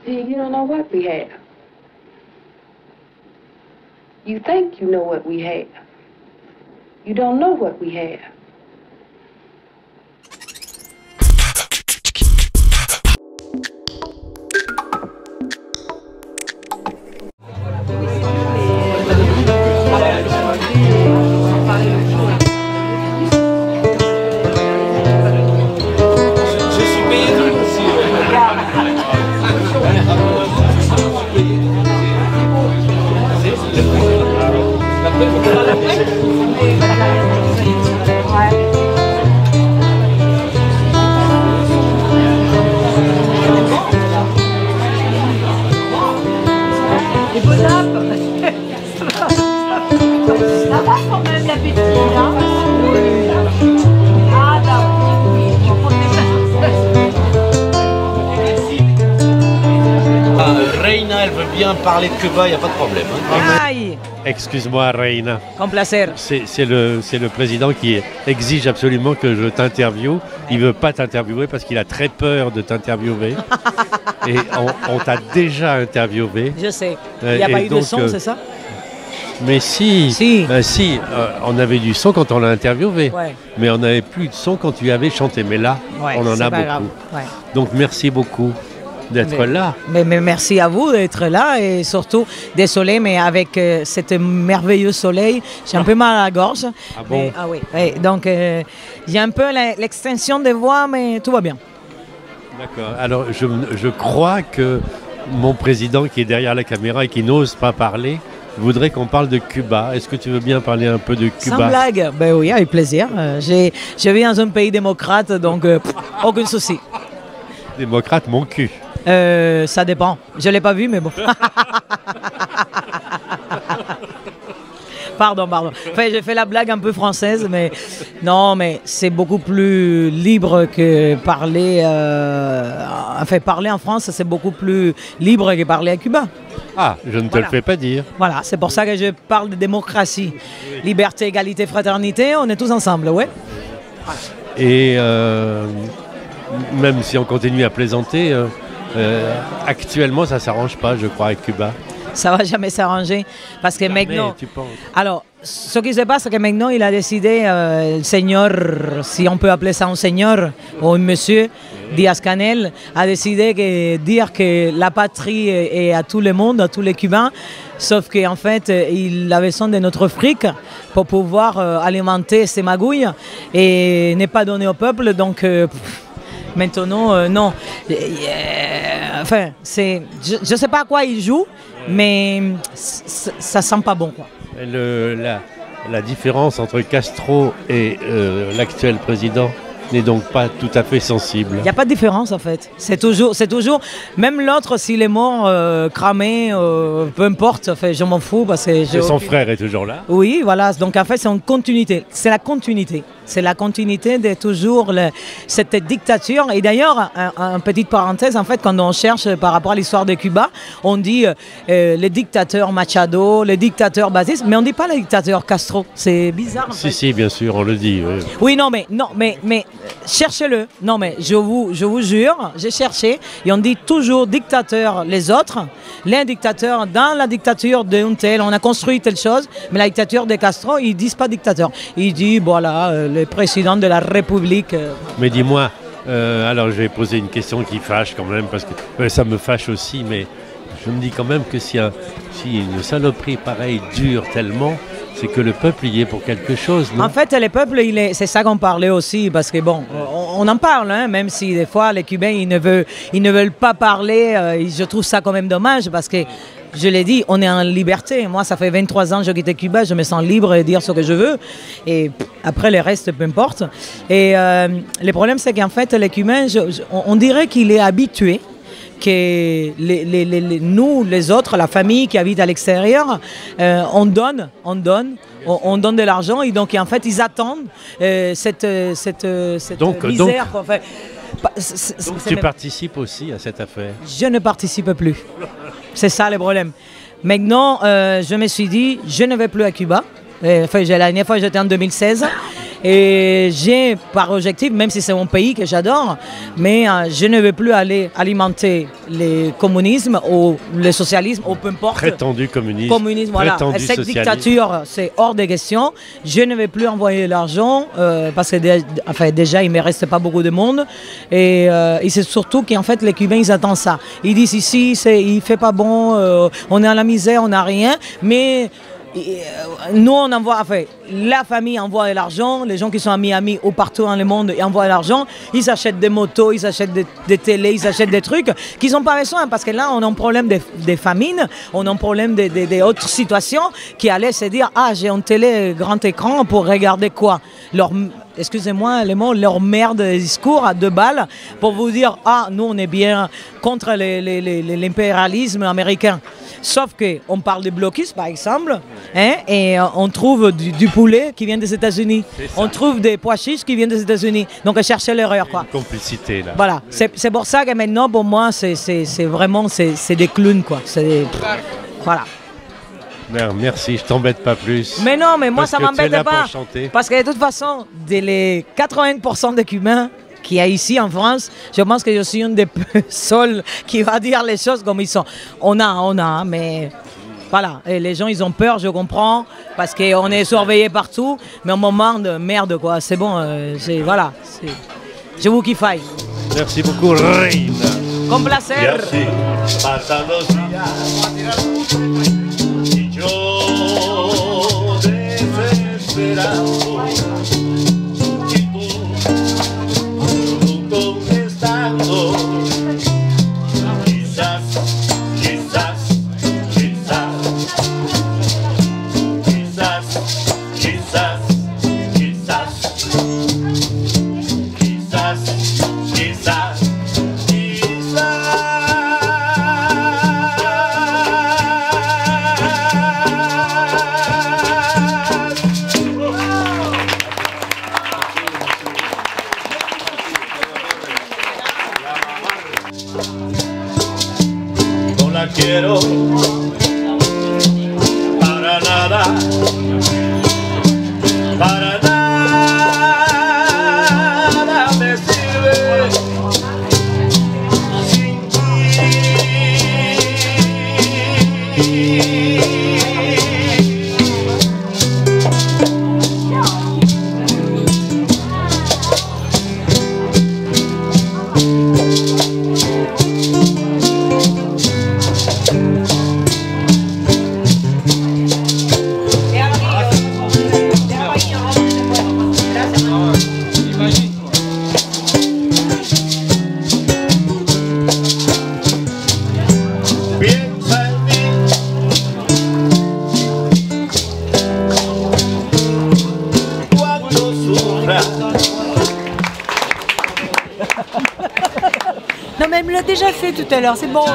See, you don't know what we have. You think you know what we have. You don't know what we have. Ça va quand même l'appétit, hein? Ah, oui, je prends Reina, elle veut bien parler de Cuba, il n'y a pas de problème. Hein. Aïe, Excuse-moi, Reina. con placer. C'est le président qui exige absolument que je t'interviewe. Il ne veut pas t'interviewer parce qu'il a très peur de t'interviewer. Et on t'a déjà interviewé. Je sais. Il n'y a pas eu de son, c'est ça? Mais si, Si. On avait du son quand on l'a interviewé. Ouais. Mais on n'avait plus de son quand tu avais chanté. Mais là, Ouais, on en c'est a pas beaucoup. grave. Ouais. Donc merci beaucoup d'être là. Mais merci à vous d'être là et surtout, désolé, mais avec cet merveilleux soleil, j'ai un peu mal à la gorge. Ah bon? Mais, ah oui. Ouais, donc, j'ai un peu l'extension des voix, mais tout va bien. D'accord. Alors je crois que mon président qui est derrière la caméra et qui n'ose pas parler voudrait qu'on parle de Cuba. Est-ce que tu veux bien parler un peu de Cuba? Sans blague, ben oui, avec plaisir. Je vis dans un pays démocrate, donc aucun souci. Démocrate, mon cul. Ça dépend. Je ne l'ai pas vu, mais bon. Pardon. Enfin, j'ai fait la blague un peu française, mais non, mais c'est beaucoup plus libre que parler. Enfin, parler en France, c'est beaucoup plus libre que parler à Cuba. Ah, je ne te le fais pas dire. Voilà, c'est pour ça que je parle de démocratie. Liberté, égalité, fraternité, on est tous ensemble, ouais. Et même si on continue à plaisanter, actuellement, ça ne s'arrange pas, je crois, avec Cuba. Ça va jamais s'arranger parce que maintenant. Tu penses? Alors, ce qui se passe, c'est que maintenant, il a décidé, le seigneur, si on peut appeler ça un seigneur ou un monsieur, Díaz-Canel, a décidé de dire que la patrie est à tout le monde, à tous les Cubains, sauf qu'en fait, il a besoin de notre fric pour pouvoir alimenter ses magouilles et n'est pas donné au peuple, donc. Maintenant, non. Enfin, je ne sais pas à quoi il joue, mais ça sent pas bon, quoi. La différence entre Castro et l'actuel président n'est donc pas tout à fait sensible. Il n'y a pas de différence, en fait. C'est toujours, même l'autre, s'il est mort, cramé, peu importe, enfin, je m'en fous. Parce que son frère est toujours là. Oui, voilà. Donc, en fait, c'est une continuité. C'est la continuité. C'est la continuité de toujours cette dictature. Et d'ailleurs, une petite parenthèse, en fait, quand on cherche par rapport à l'histoire de Cuba, on dit le dictateur Machado, le dictateur Batista, mais on ne dit pas le dictateur Castro. C'est bizarre. En fait. Si, bien sûr, on le dit. Oui, mais cherchez-le. Non, mais je vous jure, j'ai cherché et on dit toujours dictateur les autres. L'un dictateur dans la dictature d'un tel, on a construit telle chose, mais la dictature de Castro, ils disent pas dictateur. Ils disent, voilà, le président de la République. Mais dis-moi, alors je vais poser une question qui fâche quand même, parce que ça me fâche aussi, mais je me dis quand même que si une saloperie pareille dure tellement, c'est que le peuple y est pour quelque chose, non? En fait, le peuple, c'est ça qu'on parlait aussi, parce que bon, on en parle, hein, même si des fois les Cubains, ils ne veulent pas parler. Je trouve ça quand même dommage, parce que, je l'ai dit, on est en liberté. Moi, ça fait 23 ans que j'ai quitté Cuba, je me sens libre de dire ce que je veux. Et après, le reste, peu importe. Et le problème, c'est qu'en fait, les Cubains, on dirait qu'il est habitué que nous, les autres, la famille qui habite à l'extérieur, on donne de l'argent et donc en fait ils attendent cette misère. Donc tu participes aussi à cette affaire? Je ne participe plus. C'est ça le problème. Maintenant, je me suis dit, je ne vais plus à Cuba. Enfin, la dernière fois, j'étais en 2016. Et j'ai par objectif, même si c'est mon pays que j'adore, mais je ne veux plus aller alimenter le communisme ou le socialisme ou peu importe. Prétendu communisme. Communisme, voilà. Prétendu Cette socialisme. dictature, c'est hors de question. Je ne vais plus envoyer l'argent parce que déjà, il ne me reste pas beaucoup de monde. Et c'est surtout qu'en fait, les Cubains, ils attendent ça. Ils disent ici, il ne fait pas bon, on est à la misère, on n'a rien. Mais nous, on envoie, la famille envoie de l'argent, les gens qui sont à Miami ou partout dans le monde ils envoient de l'argent, ils achètent des motos, ils achètent des télés, ils achètent des trucs qu'ils n'ont pas besoin parce que là, on a un problème de famine, on a un problème d'autres situations qui allaient se dire, ah, j'ai une télé grand écran pour regarder quoi excusez-moi les mots, leur merde de discours à 2 balles pour vous dire, ah, nous, on est bien contre l'impérialisme américain. Sauf qu'on parle de blocus, par exemple, hein, et on trouve du poulet qui vient des États-Unis. On trouve des pois chiches qui viennent des États-Unis. Donc, chercher l'erreur, quoi. Une complicité, là. Voilà. C'est pour ça que maintenant, pour moi, c'est vraiment des clowns, quoi. Voilà. Non, merci, je t'embête pas plus. Mais non, mais moi, ça m'embête pas. Parce que de toute façon, les 80% des Cubains qu'il y a ici en France, je pense que je suis une des seuls qui va dire les choses comme ils sont. On a, mais voilà. Et les gens, ils ont peur, je comprends, parce qu'on est surveillé partout, mais au moment de merde, quoi. C'est bon, voilà. Je vous kiffe. Merci beaucoup, Reina. Con placer. Merci. Pasan los días. Y yo desesperado. No la quiero para nada, para nada me sirve sin Non mais elle me l'a déjà fait tout à l'heure, c'est bon.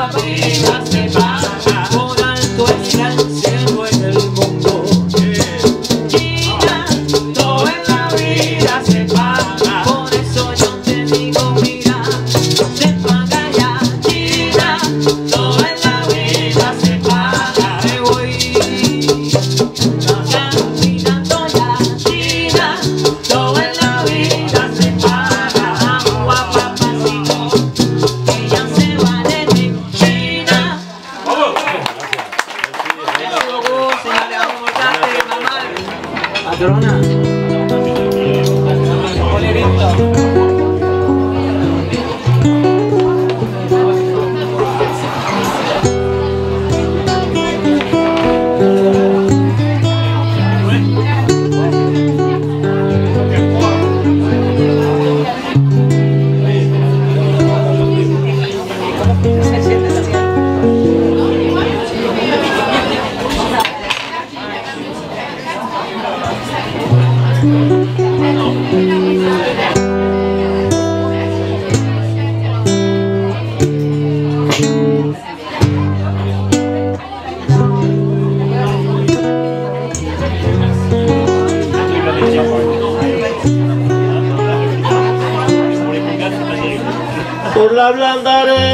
Por la blanda arena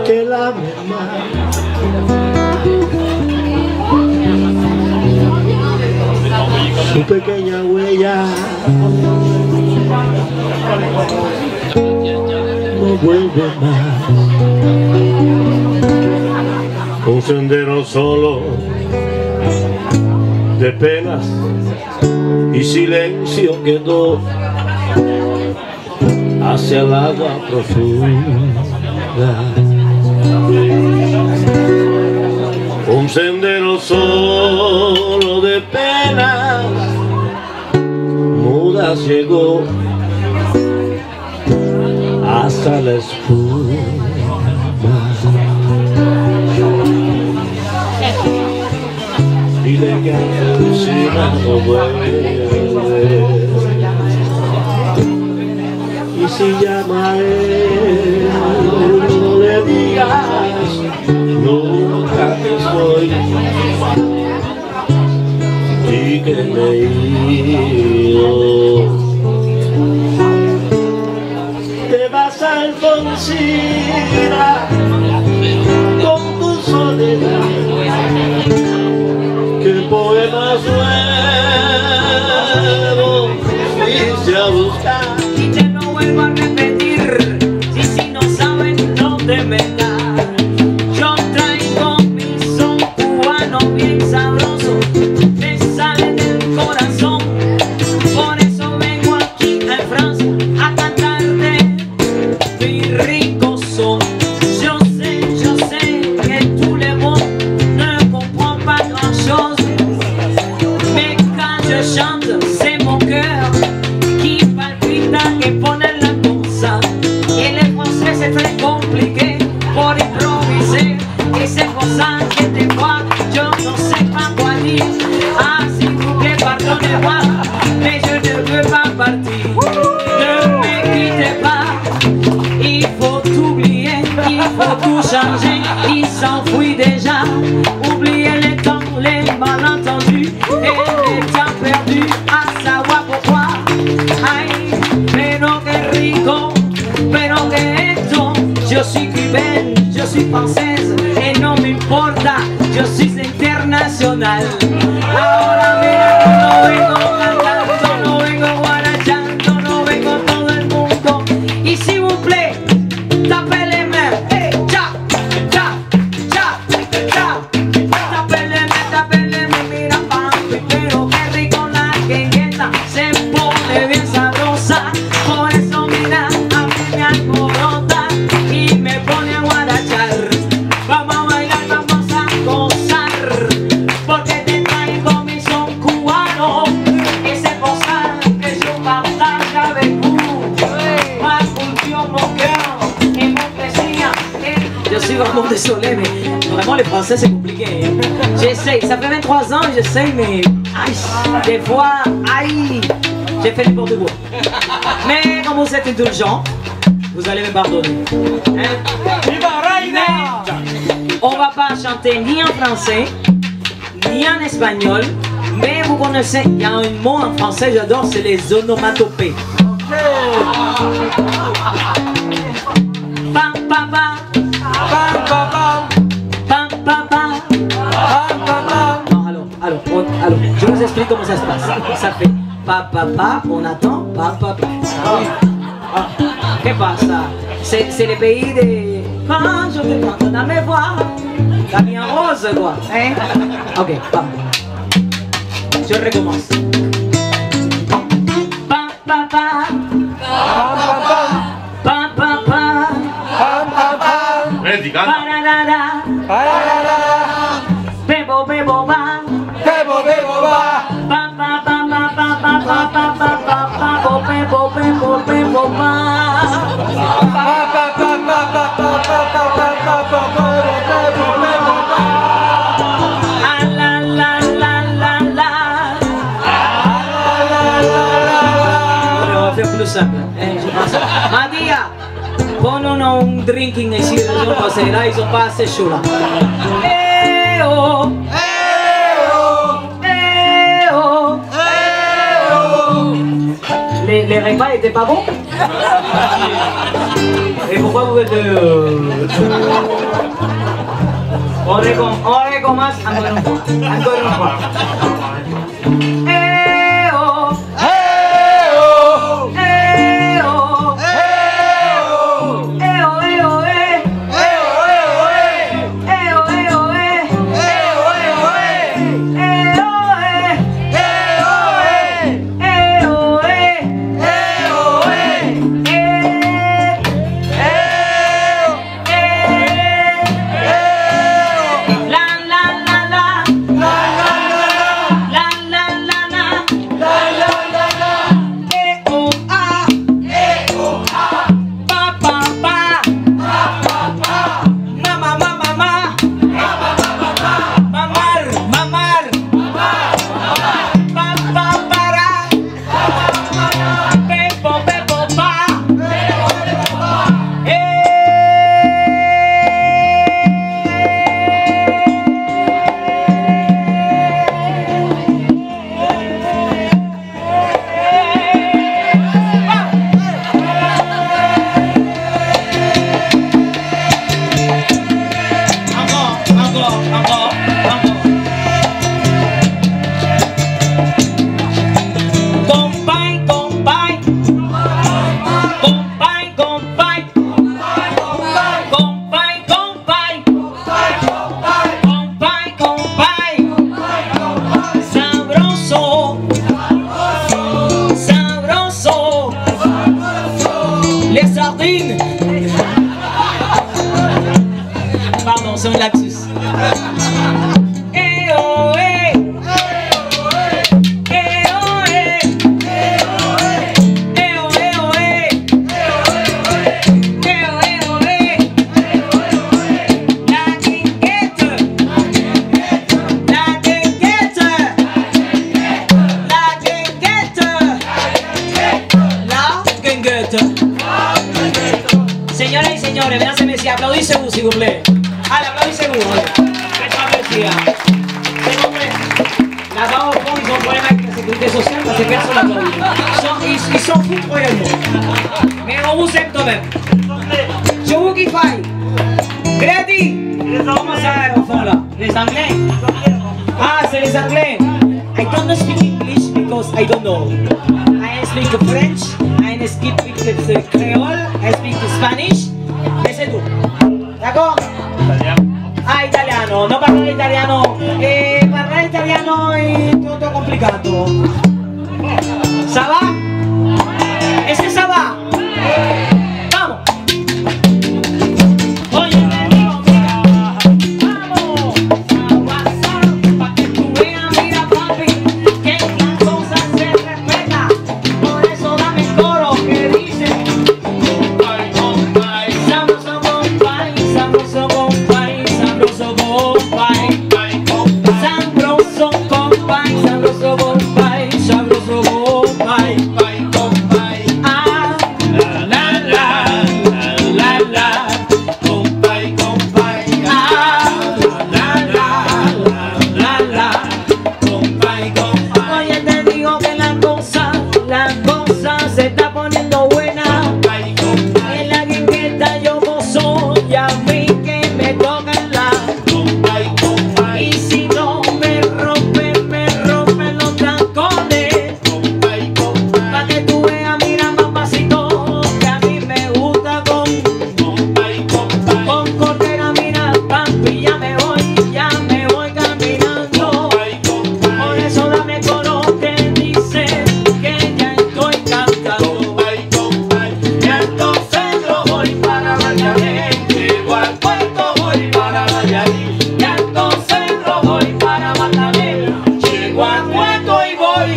que la mar su pequeña huella no vuelve más. Un sendero solo de penas y silencio quedó hacia el agua profunda. Un sendero solo de penas mudas llegó hasta la espuma. Dile que encima no vuelve, y si llama a él no le digas nunca que estoy y que me he ido. Te vas a Alfonsina con tu soledad. ¿Qué poemas nuevos fuiste a buscar? Y te no vuelvo a repetir, si no saben dónde me da. Yo traigo mi son cubano bien sabroso, me sale del corazón. Por eso vengo aquí a Francia a cantarte mi rico son. Yo sé que tú le vos ne comprends pas grand chose, mais quand je chante c'est mon cœur qui palpita, que pone la cosa. Y el francés c'est très compliqué pour improviser, et c'est pour ça que des fois je ne sais pas quoi dire. Ah, s'il vous plaît, pardonnez-moi, mais je ne veux pas partir. Ne me quittez pas, il faut oublier, il faut tout changer, il s'enfuit déjà. Oubliez les temps, les malentendus et les temps perdus, à savoir pourquoi. Ay, pero que rico, pero que esto. Yo soy cubaine, je suis française, et no me importa, je suis internacional. Ahora mira, no vengo cantando, no vengo guarachando, no vengo todo el mundo. Y s'il vous plaît, tapez les mains, hey, cha, cha, cha, cha. Tapez les mains, mira papi, pero qué rico la quengueta se pone bien sabrosa. Por eso mira, a mí me alborota y me pone a guarachar. Vamos a bailar, vamos a gozar, porque te traigo mi son cubano, ese gozar que yo partage avec vous. Ma culture, mon cœur et mon plaisir. Je suis vraiment désolé, mais vraiment les français c'est compliqué. J'essaye, ça fait 23 ans que j'essaye, mais aïe, des fois, aïe, j'ai fait n'importe quoi. Mais comme vous êtes indulgent, vous allez me pardonner. Mais on va pas chanter ni en français, ni en espagnol, mais vous connaissez, il y a un mot en français, j'adore, c'est les onomatopées. Pam pam pam, pam pam pam, pam pam pam. Non, alors, je vous explique comment ça se passe. Ça fait pa pa pa, on attend, pa pa pa. ¿Qué pasa? C'est le pays de... Quand je te prends dans mes voix, la vie en rose, quoi. Hein? Ok, pam. Je recommence. Pa pa pa, pam pam pam, pam pam pam. Pararara, bebo bebo ba, bebo bebo ba, pa pa pa pa pa pa pa pa pa pa pa, bo bebo bebo bebo ba, pa pa pa pa pa pa pa pa pa pa pa, bebo bebo ba. Ah la la la la la, ah la la la la. On va faire plus simple. Je pense. Madia. Ponono un drinking ici, parce que là ils sont pas assez chauds là. Eh oh, eh oh, eh oh, eh oh. Les repas étaient pas bons? Et pourquoi vous êtes... On recommence encore une fois. Encore une fois. Eh Señoras y señores, véanse si aplaudissez-vous, s'il vous plaît. Allez, applaudissez-vous. Faites applaudisser. C'est bon, là-bas, au fond, ils ont un problème avec la sécurité sociale parce que personne n'applaudit. Ils s'en foutent royalement. Mais on vous aime quand même. Je vous kiffe. Ready? Comment ça, au fond, là? Les Anglais? Ah, c'est les Anglais. I don't speak English because I don't know. I speak French, I speak Creole, I speak Spanish, e c'est tout. D'accord? Ah, italiano, non parlare italiano. Parlare italiano è tutto complicato. Ça va? Est-ce que ça va? Vamos! Oye, te digo, mira, vamos a WhatsApp pa' que tú veas, mira papi, que la cosa se respeta. Por eso dame el coro que dice sabroso compay, sabroso compay, sabroso compay, sabroso compay, sabroso compay, sabroso compay. Ah, la la la la, compay, compay. Ah, la la la, compay, compay. Oye, te digo que la cosa se está poniendo buena. En la guingueta yo gozo y a mí que me tocan la. Y si no me rompen los trancones. Pa' que tú veas, mira mamacito, que a mí me gusta con cordera, mira papi, ya me voy caminando. Por eso dame coro que dice que ya estoy cantando. Y al centro voy para Valladolid, llego al puerto voy para Valladolid. Y al centro voy para Valladolid, llego al puerto y voy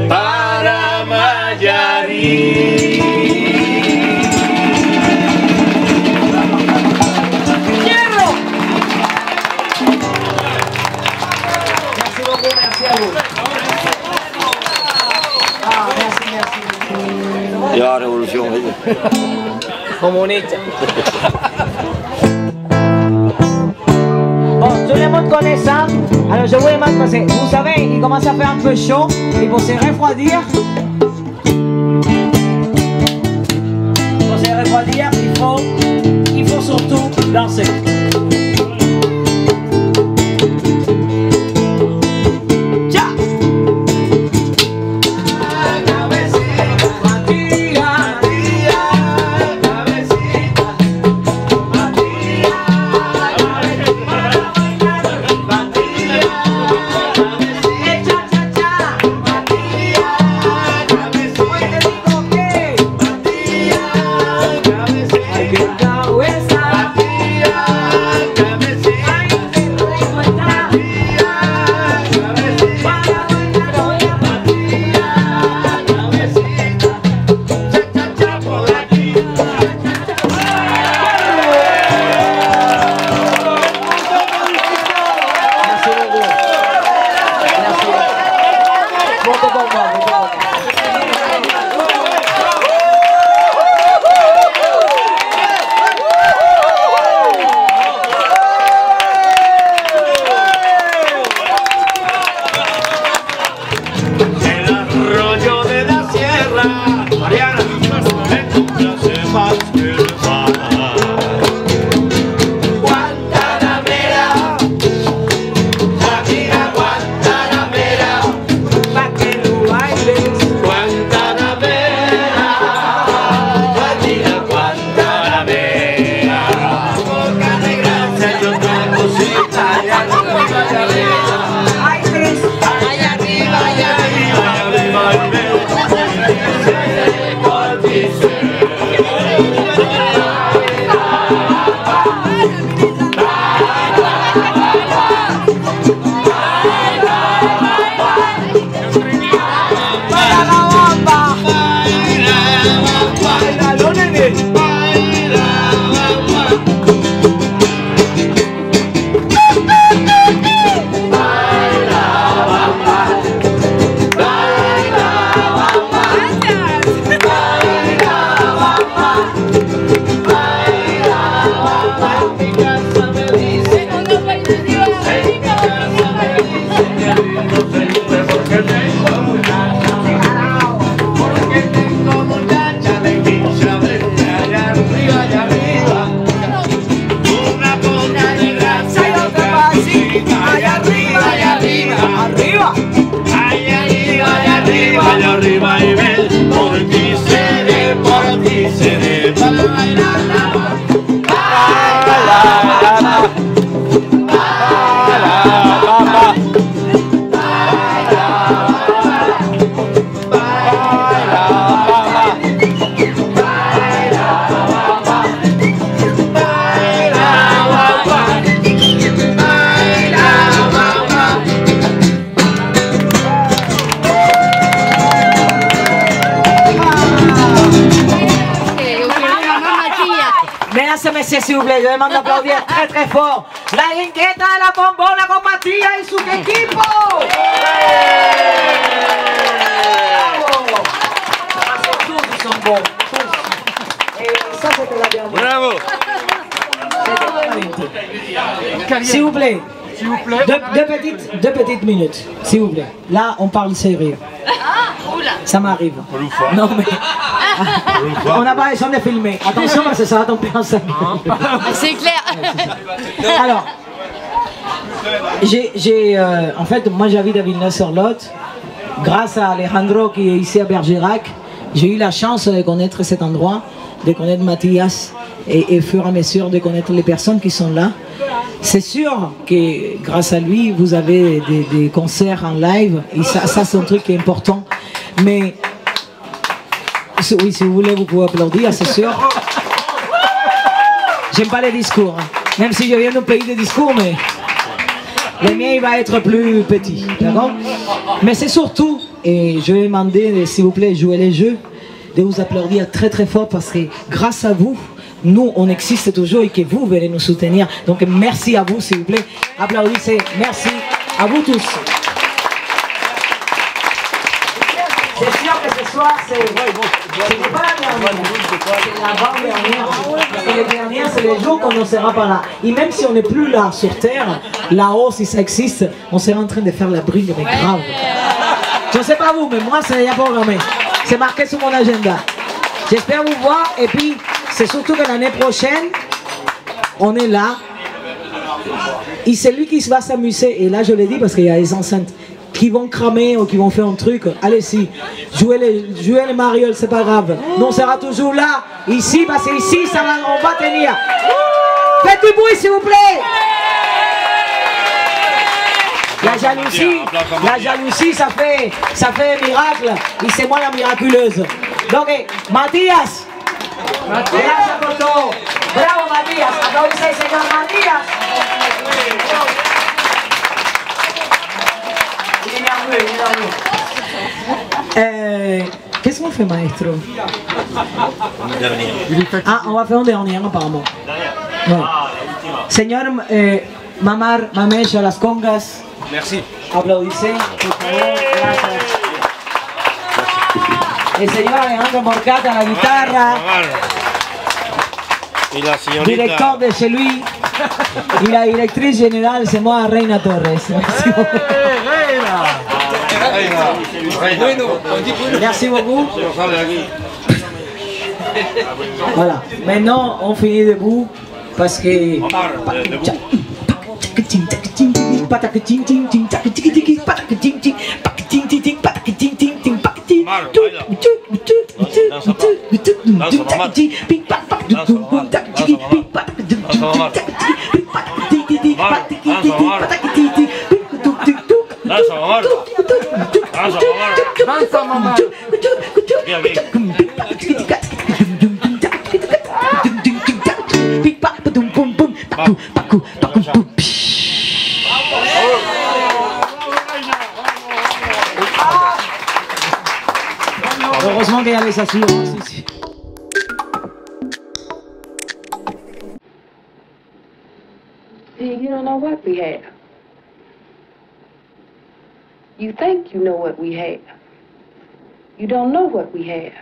Para Mayarí. ¡Hierro! Merci beaucoup, merci à vous. Ah, merci. Ya revolución, Comunista. Bon, tout le monde connaît ça. Alors je vous demande parce que vous savez, il commence à faire un peu chaud et pour se refroidir, il faut surtout danser. Ya. applaudissez s'il vous plaît, je demande d'applaudir très très fort. La Inquieta de la Bombona con Matías y su equipo. Tous ils sont bons, tous. Et ça c'était la dernière. Bravo. S'il vous plaît. Deux petites minutes, s'il vous plaît. Là, on parle sérieux. Ça m'arrive. Non, mais. On n'a pas besoin de filmer. Attention, parce que ça va tomber en scène. C'est clair. Alors, en fait, moi j'habite à Villeneuve-sur-Lot. Grâce à Alejandro qui est ici à Bergerac, j'ai eu la chance de connaître cet endroit, de connaître Mathias et au fur et à mesure de connaître les personnes qui sont là. C'est sûr que grâce à lui, vous avez des concerts en live et ça c'est un truc qui est important. Mais oui, si vous voulez, vous pouvez applaudir, c'est sûr. J'aime pas les discours, hein. Même si je viens d'un pays de discours, mais le mien il va être plus petit, d'accord? Mais c'est surtout, et je vais demander, s'il vous plaît, jouer les jeux, de vous applaudir très très fort parce que grâce à vous, nous, on existe toujours et que vous venez nous soutenir. Donc, merci à vous, s'il vous plaît. Applaudissez. Merci à vous tous. C'est sûr que ce soir, c'est pas la dernière. C'est l'avant-dernière. Parce que les dernières, c'est les jours qu'on ne sera pas là. Et même si on n'est plus là sur Terre, là-haut, si ça existe, on sera en train de faire la brille, mais grave. Je ne sais pas vous, mais moi, c'est déjà programmé. C'est marqué sur mon agenda. J'espère vous voir. Et puis, c'est surtout que l'année prochaine, on est là. Et c'est lui qui va s'amuser. Et là, je l'ai dit parce qu'il y a des enceintes qui vont cramer ou qui vont faire un truc. Allez-y, jouez les marioles, c'est pas grave. Nous, on sera toujours là, ici, parce qu'ici, on va tenir. Faites du bruit, s'il vous plaît. La jalousie, ça fait miracle. Et c'est moi la miraculeuse. Donc, Mathias. Gracias por todo. Bravo, Matías. Aplausos, señor Matías. Qu'est-ce qu'on fait, maestro? Ah, on va faire un dernier, apparemment. Ouais. Señor Mamar a las congas. Merci. Applaudissez, por favor. Gracias. El señor Alejandro Morcata a la guitarra. Y la señorita. Directeur de chez lui. Y la directrice générale, c'est moi, Reina Torres. Merci beaucoup. Merci beaucoup. Voilà. Maintenant, on finit debout parce que. Heureusement qu'il y a les assurances ici. You don't know what we have. You think you know what we have. You don't know what we have.